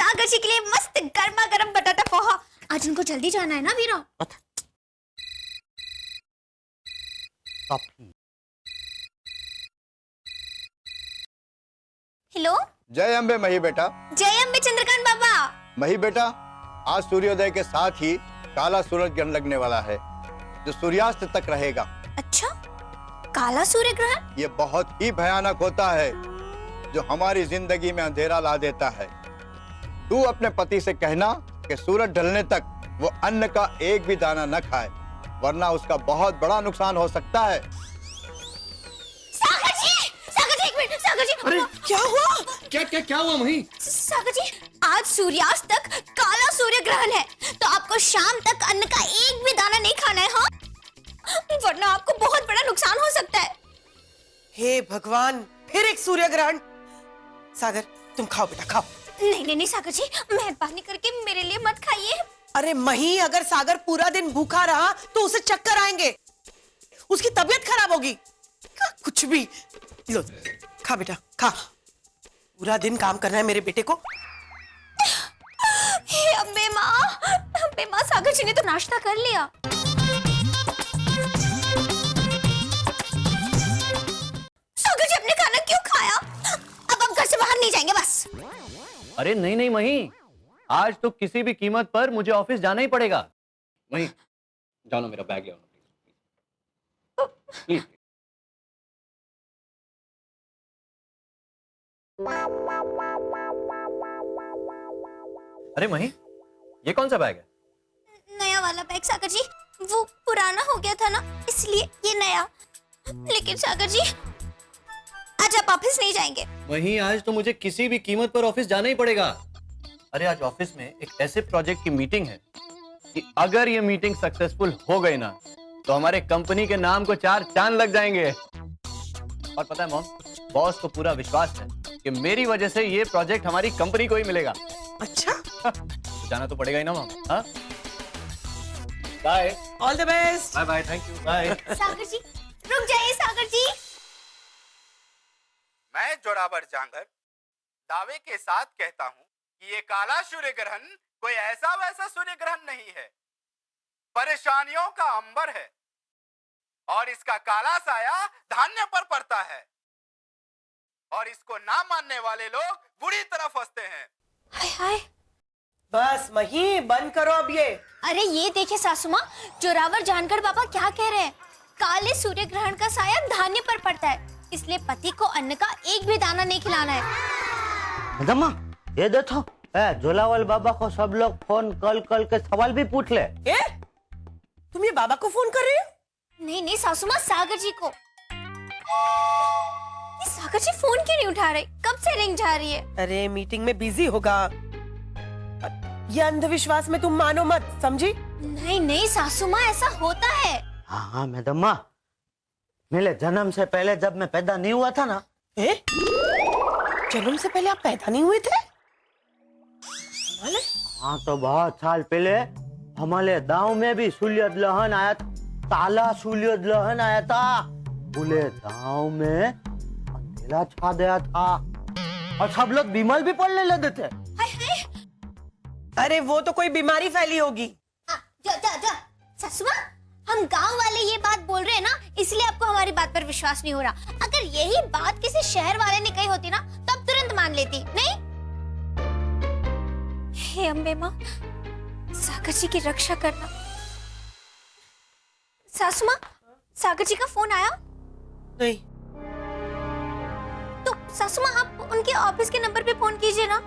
सागर जी के लिए मस्त गर्मा गर्म बटाटा पोहा। आज उनको जल्दी जाना है ना वीरा। हेलो, जय अम्बे मही बेटा। जय अम्बे चंद्रकांत बाबा। मही बेटा, आज सूर्योदय के साथ ही काला सूरज ग्रहण लगने वाला है जो सूर्यास्त तक रहेगा। अच्छा, काला सूर्य ग्रहण? ये बहुत ही भयानक होता है जो हमारी जिंदगी में अंधेरा ला देता है। तू अपने पति से कहना कि सूरज ढलने तक वो अन्न का एक भी दाना न खाए, वरना उसका बहुत बड़ा नुकसान हो सकता है। सागर जी, एक मिनट। सागर जी, अरे क्या हुआ? क्या हुआ मही? सागर जी, आज सूर्यास्त तक काला सूर्य ग्रहण है, तो आपको शाम तक अन्न का एक भी दाना नहीं खाना है, हाँ? वरना आपको बहुत बड़ा नुकसान हो सकता है। हे भगवान, फिर एक सूर्य ग्रहण। सागर, तुम खाओ बेटा, खाओ। नहीं सागर जी, मेहरबानी करके मेरे लिए मत खाइए। अरे मही, अगर सागर पूरा दिन भूखा रहा तो उसे चक्कर आएंगे, उसकी तबीयत खराब होगी। कुछ भी। लो, खा बेटा, खा। पूरा दिन काम करना है मेरे बेटे को। हे अम्बे माँ, सागर जी ने तो नाश्ता कर लिया। सागर जी, अपने खाना क्यों खाया? अब हम घर से बाहर नहीं जाएंगे बस। अरे नहीं मही, आज तो किसी भी कीमत पर मुझे ऑफिस जाना ही पड़ेगा। मही, जानो मेरा बैग ले आओ प्लीज। अरे मही, ये कौन सा बैग है? नया वाला बैग सागर जी, वो पुराना हो गया था ना, इसलिए ये नया। लेकिन सागर जी, आज आप ऑफिस नहीं जाएंगे। वही, आज तो मुझे किसी भी कीमत पर ऑफिस जाना ही पड़ेगा। अरे आज ऑफिस में एक ऐसे प्रोजेक्ट की मीटिंग है कि अगर ये मीटिंग सक्सेसफुल हो गई ना तो हमारे कंपनी के नाम को 4 चांद लग जाएंगे। और पता है मॉम, बॉस को पूरा विश्वास है कि मेरी वजह से ये प्रोजेक्ट हमारी कंपनी को ही मिलेगा। अच्छा, तो जाना तो पड़ेगा ही ना मॉम। हाँ, bye. All the best. Bye bye, thank you, bye. Sagar ji, रुक जाइए सागर जी। मैं जोरावर जांगर दावे के साथ कहता हूं कि ये काला सूर्य ग्रहण कोई ऐसा वैसा सूर्य ग्रहण नहीं है, परेशानियों का अंबर है और इसका काला साया धान्य पर पड़ता है और इसको ना मानने वाले लोग बुरी तरह फंसते हैं। हाय हाय। बस मही, बंद करो अब ये। अरे ये देखिए सासू माँ, जोरावर जानकर बाबा क्या कह रहे हैं। काले सूर्य ग्रहण का साया धान्य पर पड़ता है, इसलिए पति को अन्न का एक भी दाना नहीं खिलाना है। मदम्मा, ये देखो, जोलावल बाबा को सब लोग फोन कल के सवाल भी पूछ ले। तुम ये बाबा को फोन कर रहे हो? नहीं सासू माँ, सागर जी को। ये सागर जी फोन क्यों नहीं उठा रहे? कब से रिंग जा रही है? अरे मीटिंग में बिजी होगा। ये अंधविश्वास में तुम मानो मत, समझी? नहीं सासू माँ, ऐसा होता है। हाँ मैडम्मा, मेरे जन्म से पहले जब मैं पैदा नहीं हुआ था ना। जन्म से पहले आप पैदा नहीं हुए थे? हाँ, तो बहुत साल पहले हमारे गांव में भी सूर्य ग्रहण आया था, काला सूर्य ग्रहण आया था। पूरे गांव में अंधेरा छा गया था और सब लोग बीमार भी पड़ने लगे थे। अरे वो तो कोई बीमारी फैली होगी। जा सासू माँ, हम गांव वाले ये बात बोल रहे हैं ना, इसलिए आपको हमारी बात पर विश्वास नहीं हो रहा। अगर यही बात किसी शहर वाले ने कही होती ना, तो आप तुरंत मान लेती। नहीं? हे अम्बे माँ, सागर जी की रक्षा करना। सासू माँ, सागर जी का फोन आया? नहीं। तो सासू माँ, आप उनके ऑफिस के नंबर पे फोन कीजिए ना।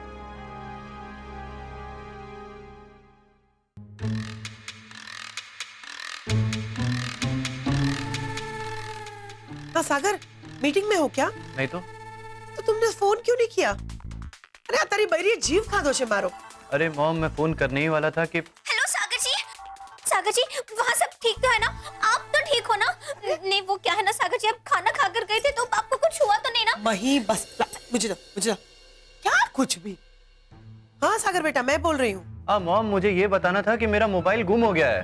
हाँ सागर, मीटिंग में हो क्या? नहीं तो तुमने फोन क्यों नहीं किया? अरे तारी बहरी जीव खा दो से मारो। अरे मॉम, मैं फोन करने ही वाला था कि। हेलो सागर जी, वहाँ सब ठीक तो है ना? आप तो ठीक हो ना? नहीं, वो क्या है ना सागर जी, आप खाना खाकर गए थे तो आपको कुछ हुआ तो नहीं ना? मही बस, मुझे दो। क्या कुछ भी? हाँ सागर बेटा, मैं बोल रही हूँ। हाँ मॉम, मुझे ये बताना था कि मेरा मोबाइल गुम हो गया है।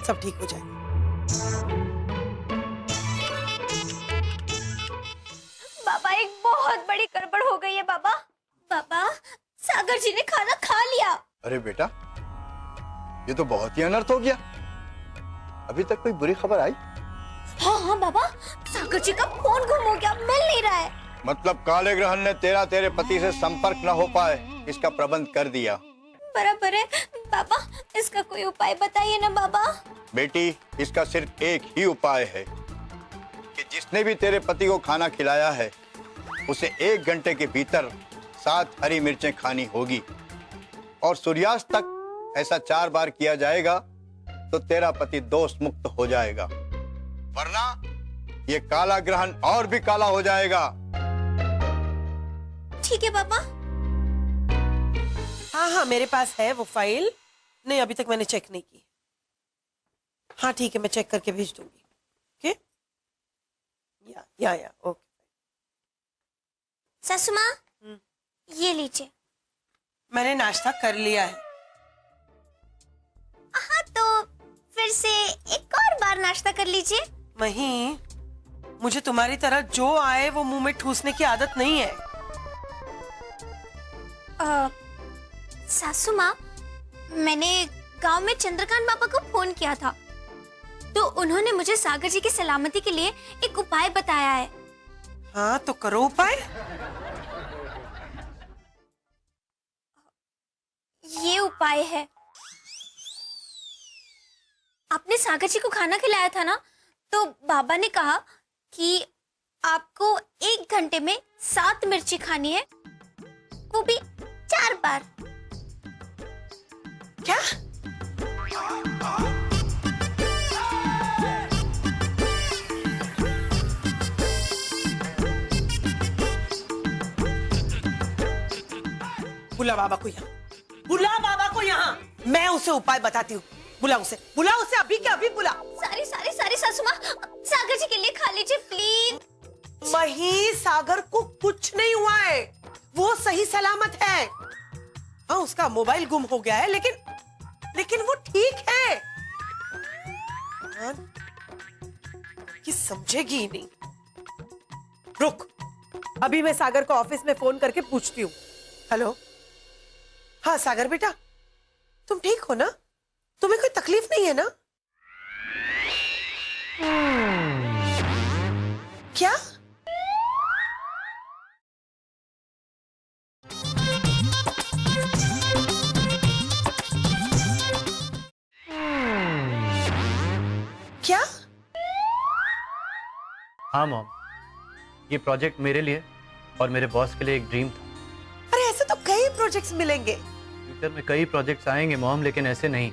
सब ठीक हो जाएगा। बाबा, एक बहुत बड़ी गड़बड़ हो गई है बाबा। सागर जी ने खाना खा लिया। अरे बेटा, ये तो बहुत ही अनर्थ हो गया। अभी तक कोई बुरी खबर आई? हाँ हाँ बाबा, सागर जी का फोन गुम हो गया, मिल नहीं रहा है। मतलब काले ग्रहण ने तेरे पति से संपर्क न हो पाए इसका प्रबंध कर दिया। बराबर है बाबा, इसका कोई उपाय बताइए ना बाबा। बेटी, इसका सिर्फ एक ही उपाय है कि जिसने भी तेरे पति को खाना खिलाया है उसे 1 घंटे के भीतर 7 हरी मिर्चें खानी होगी, और सूर्यास्त तक ऐसा 4 बार किया जाएगा तो तेरा पति दोष मुक्त हो जाएगा, वरना ये काला ग्रहण और भी काला हो जाएगा। ठीक है बाबा। हाँ हाँ, मेरे पास है वो फाइल। नहीं, अभी तक मैंने चेक नहीं की। हाँ ठीक है, मैं चेक करके भेज दूंगी। ओके, या ओके। सासू माँ, ये लीजिए। मैंने नाश्ता कर लिया है। हाँ तो फिर से एक और बार नाश्ता कर लीजिए। वहीं मुझे तुम्हारी तरह जो आए वो मुंह में ठूसने की आदत नहीं है। सासू माँ, मैंने गांव में चंद्रकांत बाबा को फोन किया था, तो उन्होंने मुझे सागर जी की सलामती के लिए एक उपाय बताया है। हाँ तो करो उपाय। ये उपाय है, आपने सागर जी को खाना खिलाया था ना, तो बाबा ने कहा कि आपको 1 घंटे में 7 मिर्ची खानी है, वो भी 4 बार। क्या? बुला बाबा को यहाँ, बुला बाबा को यहाँ। मैं उसे उपाय बताती हूँ। बुला उसे अभी के अभी बुला। सारी सासू माँ, सागर जी के लिए खा लीजिए प्लीज। वही सागर को कुछ नहीं हुआ है, वो सही सलामत है। हाँ, उसका मोबाइल गुम हो गया है, लेकिन वो ठीक है। हाँ, ये समझेगी ही नहीं। रुक, अभी मैं सागर को ऑफिस में फोन करके पूछती हूँ। हेलो, हाँ सागर बेटा, तुम ठीक हो ना? तुम्हें कोई तकलीफ नहीं है ना? क्या? क्या? हाँ मॉम, ये प्रोजेक्ट मेरे लिए और मेरे बॉस के लिए एक ड्रीम था। अरे ऐसे तो कई प्रोजेक्ट्स मिलेंगे। फ्यूचर में कई प्रोजेक्ट्स आएंगे मॉम, लेकिन ऐसे नहीं।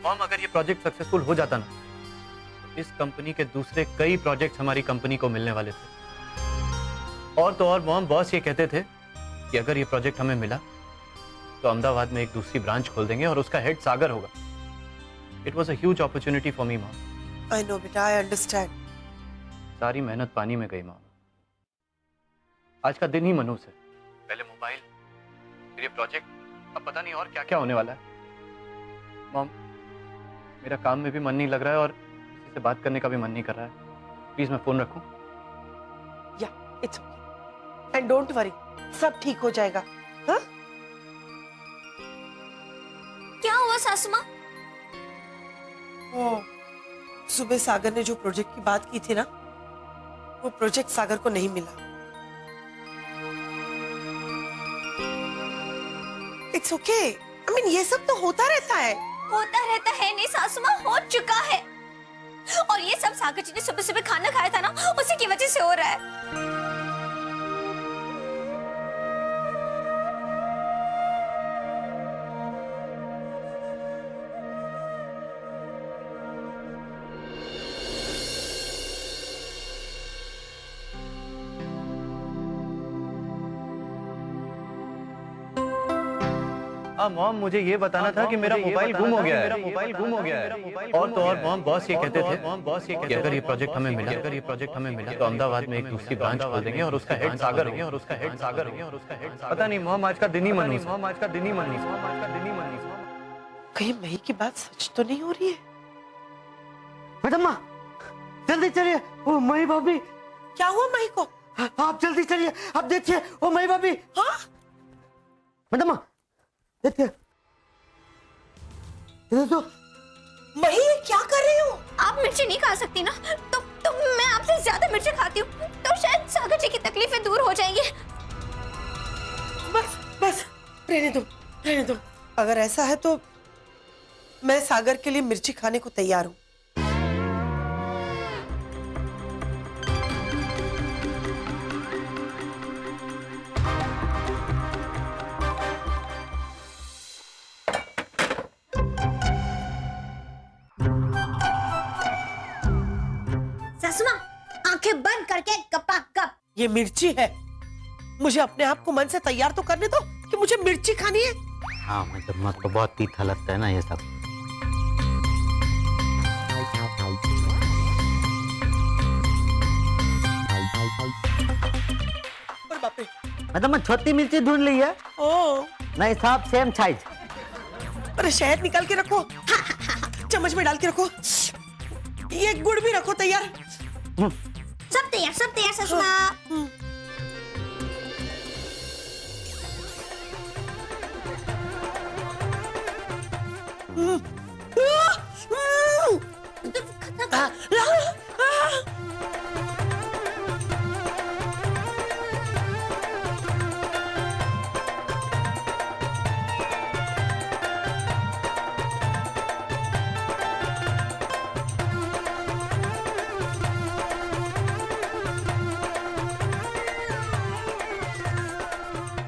मॉम, अगर ये प्रोजेक्ट सक्सेसफुल हो जाता ना, तो इस कंपनी के दूसरे कई प्रोजेक्ट्स हमारी कंपनी को मिलने वाले थे। और तो और मॉम, बॉस ये कहते थे कि अगर ये प्रोजेक्ट हमें मिला तो अहमदाबाद में एक दूसरी ब्रांच खोल देंगे और उसका हेड सागर होगा। It was a huge opportunity for me mom. I know बेटा, आई अंडरस्टैंड। सारी मेहनत पानी में गई मॉम। आज का दिन ही मनहूस है। पहले मोबाइल, फिर ये प्रोजेक्ट, अब पता नहीं और क्या क्या होने वाला है। मॉम, मेरा काम में भी मन नहीं लग रहा है और किसी से बात करने का भी मन नहीं कर रहा है। प्लीज मैं फोन रखूं? या it's okay, and don't worry, सब ठीक हो जाएगा। हाँ? क्या हुआ सासू माँ? ओ, सुबह सागर ने जो प्रोजेक्ट की बात की थी ना, वो प्रोजेक्ट सागर को नहीं मिला। इट्स ओके, आई मीन ये सब तो होता रहता है। होता रहता है नहीं सासू माँ, हो चुका है। और ये सब सागर जी ने सुबह सुबह खाना खाया था ना, उसी की वजह से हो रहा है। हाँ मॉम, मुझे ये बताना था कि मेरा मोबाइल गुम हो गया है। और तो और मॉम, बॉस ये कहते थे कि अगर ये प्रोजेक्ट हमें मिला तो अहमदाबाद में एक दूसरी ब्रांच खोल देंगे और उसका हेड सागर होगा। पता नहीं मॉम, आज का दिन ही मनहूस। कहीं मई की बात सच तो नहीं हो रही है? मैडम माँ, जल्दी चलिए, ओ मई भाभी। क्या हुआ मई को? आप जल्दी चलिए, आप देखिए, ओ मई भाभी। हाँ? मैडम देखिए ये तो मही, ये क्या कर रही हो? आप मिर्ची नहीं खा सकती ना, तो मैं आपसे ज्यादा मिर्ची खाती हूँ, तो शायद सागर जी की तकलीफें दूर हो जाएंगी। बस बस, रहने दो रहने दो। अगर ऐसा है तो मैं सागर के लिए मिर्ची खाने को तैयार हूँ। सासू माँ, आंखें बंद करके गप्पा गप। ये मिर्ची है, मुझे अपने आप को मन से तैयार तो करने दो कि मुझे मिर्ची खानी है। हाँ मैडम तो बहुत तीखा लगता है ना ये सब। और बाप रे, मैडम छोटी मिर्ची ढूंढ ली है। ओ, नहीं सब सेम साइज। अरे शहद निकाल के रखो, चम्मच में डाल के रखो, ये गुड़ भी रखो तैयार। सब तैयार सासू माँ।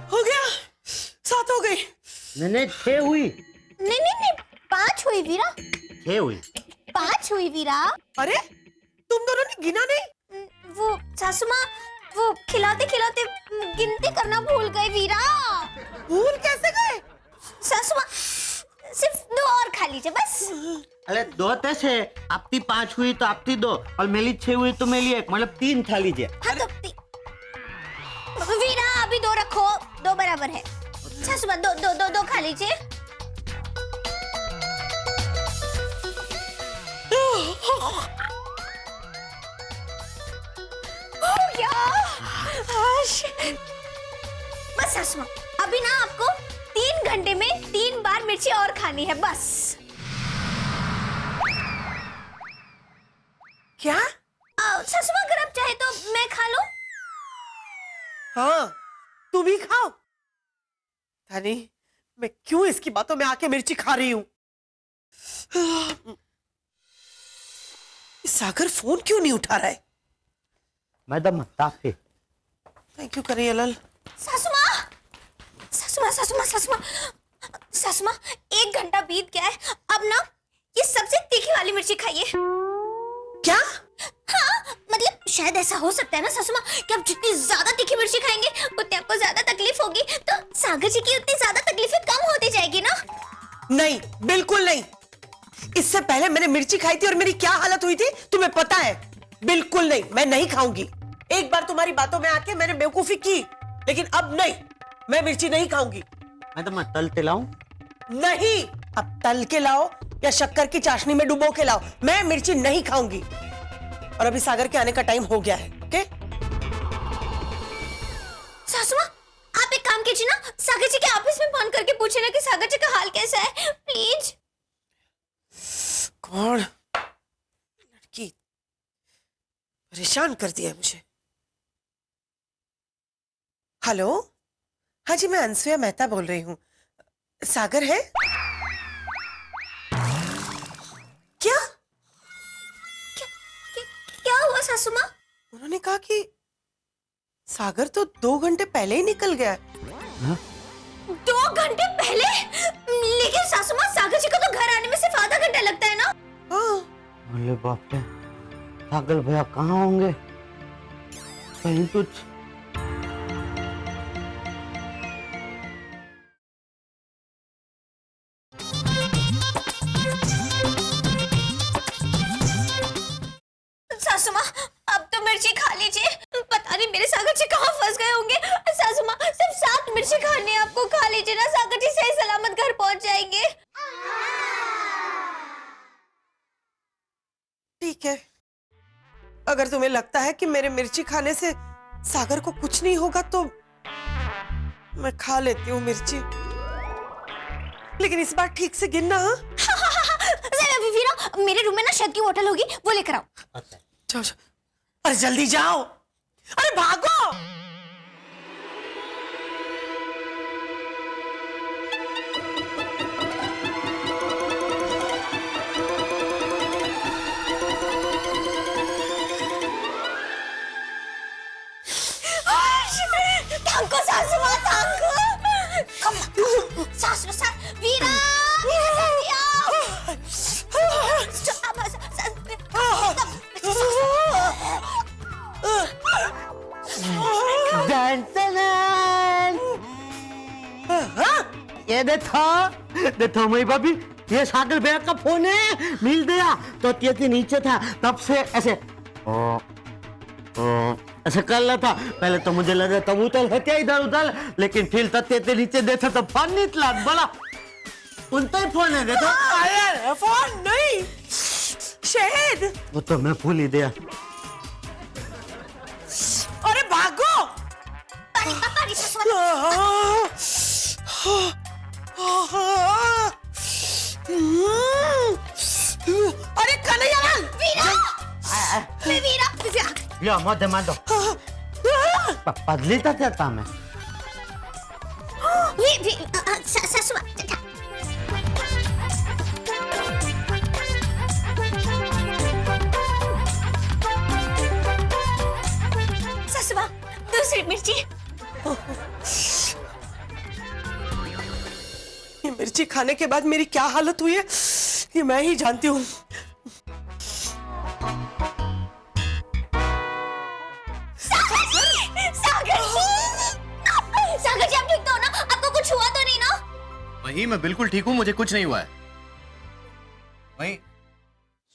हो गया, 7 हो गई। मैंने 6 हुई। नहीं, 5 हुई वीरा, 6 हुई। 5 हुई वीरा। अरे तुम दोनों ने गिना नहीं? वो सासू माँ, वो खिलाते खिलाते गिनती करना भूल गए वीरा। भूल कैसे गए? सासू माँ, सिर्फ 2 और खा लीजिए बस। अरे 2 थे, आपकी 5 हुई तो आपकी 2 और मेरी 6 हुई तो मेरी 1, मतलब 3 खा लीजिए। हाँ तो वीरा अभी 2 रखो, 2 बराबर है। सासू माँ, दो खा लीजिए। हो गया। बस सासू माँ, अभी ना आपको 3 घंटे में 3 बार मिर्ची और खानी है बस। क्या? सासू माँ, अगर आप चाहे तो मैं खा लूं। हाँ, तू भी खाओ। धनी, मैं क्यों इसकी बातों में आके मिर्ची खा रही हूं? सागर फोन क्यों नहीं उठा रहा है? मैडम ताकि थैंक यू करियलाल। सासू माँ, 1 घंटा बीत गया है, अब ना ये सबसे तीखी वाली मिर्ची खाइए। क्या? हाँ, मतलब शायद ऐसा हो सकता है ना सासू माँ कि आप जितनी ज्यादा तीखी मिर्ची खाएंगे उतनी आपको ज्यादा तकलीफ होगी, तो सागर जी की उतनी ज्यादा तकलीफें कम होती जाएगी ना। नहीं, बिल्कुल नहीं। इससे पहले मैंने मिर्ची खाई थी और मेरी क्या हालत हुई थी तुम्हें पता है? बिल्कुल नहीं, मैं नहीं खाऊंगी। एक बार तुम्हारी बातों में आके मैंने बेवकूफी की, लेकिन अब नहीं, मैं मिर्ची नहीं खाऊंगी। मैडम मैं तल के लाऊं? नहीं, अब तल के लाओ या शक्कर की चाशनी में डुबो के लाओ, मैं मिर्ची नहीं खाऊंगी। और अभी सागर के आने का टाइम हो गया है। ओके? सासू माँ, आप एक काम कीजिए ना, सागर जी के ऑफिस में फोन करके पूछे ना कि सागर जी का हाल कैसा है, प्लीज। कौन? लड़की परेशान कर दिया है मुझे। हेलो, हाँ जी, मैं अनसुया मेहता बोल रही हूँ। सागर है? क्या? क्या हुआ सासू माँ? उन्होंने कहा कि सागर तो 2 घंटे पहले ही निकल गया है। 2 घंटे पहले? लेकिन सासू माँ, सागर जी को तो घर आने में सिर्फ आधा घंटा लगता है ना। हाँ। अरे बाप रे, सागर भैया कहाँ होंगे? कहीं कुछ सासू माँ, अब तो मिर्ची खा लीजिए, पता नहीं मेरे सागर जी कहाँ फंस गए होंगे। सासू माँ, सिर्फ 7 मिर्ची खानी है आपको, खा लीजिए ना, सागर जी सही सलामत घर पहुंच जाएंगे। ठीक है, अगर तुम्हें लगता है कि मेरे मिर्ची खाने से सागर को कुछ नहीं होगा तो मैं खा लेती हूँ मिर्ची, लेकिन इस बार ठीक से गिनना। हाँ? वीरा, मेरे रूम में ना शहद की बोतल होगी, वो लेकर आओ। जाओ जाओ, अरे जल्दी जाओ, अरे भागो। थांको सासू माँ, थांको। सासू वीरा, वीरा जल्दी आओ। ये देखो मेरी भाभी, ये सागर भैया का फोन है, मिल गया। तो के नीचे था, तब से ऐसे ऐसे कर रहा था। पहले तो मुझे लगा तब उतल है क्या इधर उधर, लेकिन फिर तत्ते के नीचे देखा तो फोन निकला। बोला उनका ही फोन है, देखो। अरे फोन नहीं, शहद। वो तो मैं भूल ही गया। अरे भागो। अरे कन्हैयालाल, वीरा, या मत दो पदली तक जाता मैं। सासू माँ, सासू माँ, दूसरी मिर्ची। ये मिर्ची खाने के बाद मेरी क्या हालत हुई है, ये मैं ही जानती हूँ। सागर जी, आप ठीक तो हो ना? आपको कुछ हुआ तो नहीं ना? वही, मैं बिल्कुल ठीक हूँ, मुझे कुछ नहीं हुआ है। वही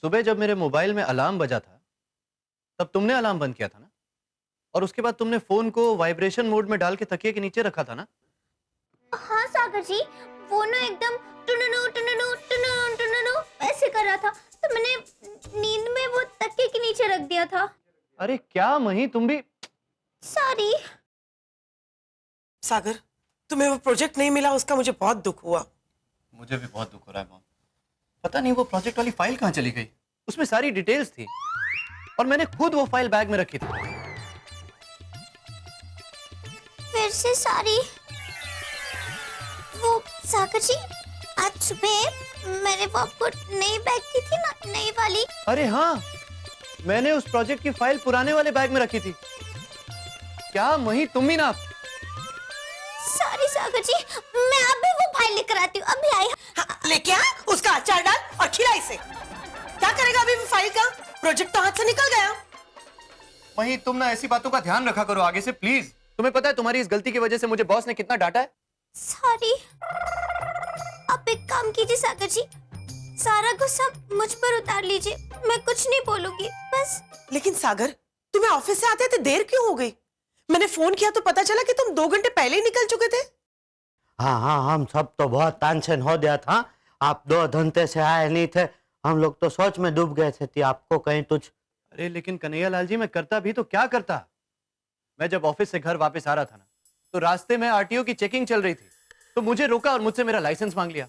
सुबह जब मेरे मोबाइल में अलार्म बजा था, तब तुमने अलार्म बंद किया था ना, और उसके बाद तुमने फोन को वाइब्रेशन मोड में डाल के तकिए के नीचे रखा था ना। हाँ सागर जी, वो ना एकदम टुननु टुननु टुननु टुननु ऐसे कर रहा था, तो मैंने नींद में वो तकिए के नीचे रख दिया था। अरे क्या मही, तुम भी। सॉरी। सागर, तुम्हें वो प्रोजेक्ट नहीं मिला, उसका मुझे बहुत दुख हुआ। मुझे भी बहुत दुख हो रहा है मॉम। पता नहीं वो प्रोजेक्ट वाली फाइल कहाँ चली गई, उसमें सारी डिटेल्स थी और मैंने खुद वो फाइल बैग में रखी थी। फिर से सॉरी। वो सागर जी, आज सुबह मैंने वो आपको नई बैग दी थी ना, नई वाली। अरे हाँ, मैंने उस प्रोजेक्ट की फाइल पुराने वाले बैग में रखी थी। क्या मही, तुम भी ना। सॉरी सागर जी, मैं अभी वो फाइल लेकर आती हूँ, अभी आई। हाँ, लेके आ, उसका अचार डाल और खिला इसे। क्या करेगा अभी वो फाइल का? प्रोजेक्ट तो हाथ से निकल गया। मही, तुम ना ऐसी बातों का ध्यान रखा करो आगे से, प्लीज। तुम्हें पता है तुम्हारी इस गलती की वजह से मुझे बॉस ने कितना डांटा है। सॉरी। आप एक काम कीजिए सागर जी, सारा गुस्सा मुझ पर उतार लीजिए, मैं कुछ नहीं बोलूंगी, बस। लेकिन सागर, तुम्हें ऑफिस से आते आते देर क्यों हो गई? मैंने फोन किया तो पता चला कि तुम 2 घंटे पहले ही निकल चुके थे। हाँ, हम सब तो बहुत टेंशन हो गया था। आप 2 घंटे से आए नहीं थे, हम लोग तो सोच में डूब गए थे कि आपको कहीं कुछ। अरे लेकिन कन्हैयालाल जी, मैं करता भी तो क्या करता। मैं जब ऑफिस से घर वापस आ रहा था ना, तो रास्ते में आरटीओ की चेकिंग चल रही थी, तो मुझे रोका और मुझसे मेरा लाइसेंस मांग लिया।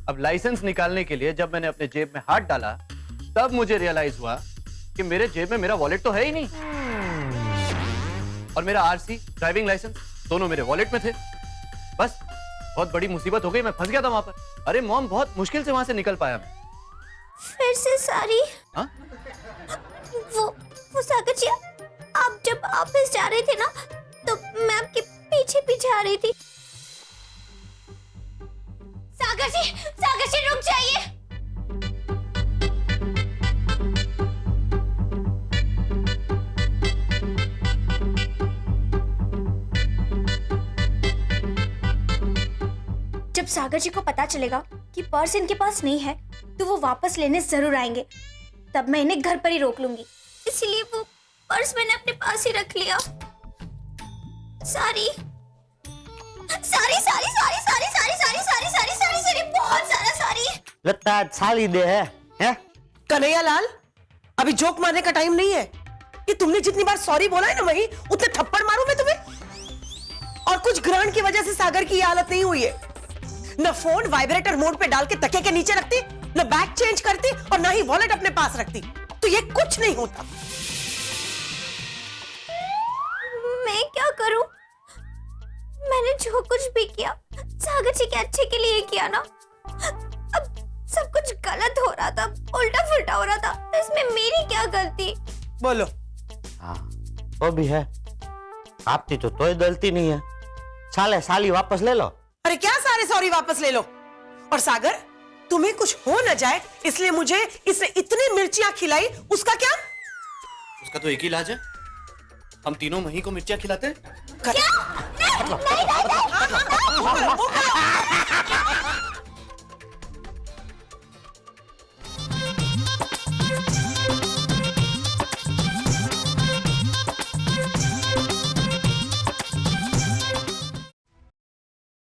अब लाइसेंस निकालने के लिए जब मैंने अपने जेब में हाथ डाला, तब मुझे रियलाइज हुआ कि मेरे जेब में मेरा वॉलेट तो है ही नहीं, और मेरा आरसी, ड्राइविंग लाइसेंस दोनों मेरे वॉलेट में थे। बस बहुत बड़ी मुसीबत हो गई, मैं फंस गया था वहां पर। अरे मॉम, बहुत मुश्किल से वहां से निकल पाया मैं। फिर से सॉरी। हाँ? वो सागर जी, आप जब ऑफिस जा रहे थे ना, तो मैं आपके पीछे पीछे आ रही थी। सागर जी रुक जाइए। जब सागर जी को पता चलेगा कि पर्स इनके पास नहीं है, तो वो वापस लेने जरूर आएंगे। तब मैं इन्हें घर पर ही रोक लूंगी, इसीलिए वो पर्स मैंने अपने पास ही रख लिया। सॉरी, बहुत सारा सॉरी। लगता है साली दे है? कन्हैयालाल, अभी जोक मारने का टाइम नहीं है। कि तुमने जितनी बार सॉरी बोला है ना, वही उतने थप्पड़ मारूं मैं तुम्हें। और कुछ ग्रहण की वजह से सागर की ये हालत नहीं हुई है। न फोन वाइब्रेटर मोड पे डाल के तकिए के नीचे रखती, न बैग चेंज करती और न ही वॉलेट अपने पास रखती, तो ये कुछ नहीं होता। मैं क्या करूं? मैंने जो कुछ भी किया सागर जी के अच्छे के लिए किया ना। अब सब कुछ गलत हो रहा था, उल्टा फुल्टा हो रहा था, तो इसमें मेरी क्या गलती? बोलो। हाँ वो भी है, आपकी तो कोई गलती नहीं है। साले साली वापस ले लो। अरे क्या सारे सॉरी वापस ले लो। और सागर, तुम्हें कुछ हो न जाए इसलिए मुझे इसने इतनी मिर्चियां खिलाई, उसका क्या? उसका तो एक ही इलाज है, हम तीनों मही को मिर्चियां खिलाते हैं। क्या? नहीं, नहीं, नहीं, नहीं, नहीं, नहीं, नहीं, नहीं, नहीं, नहीं,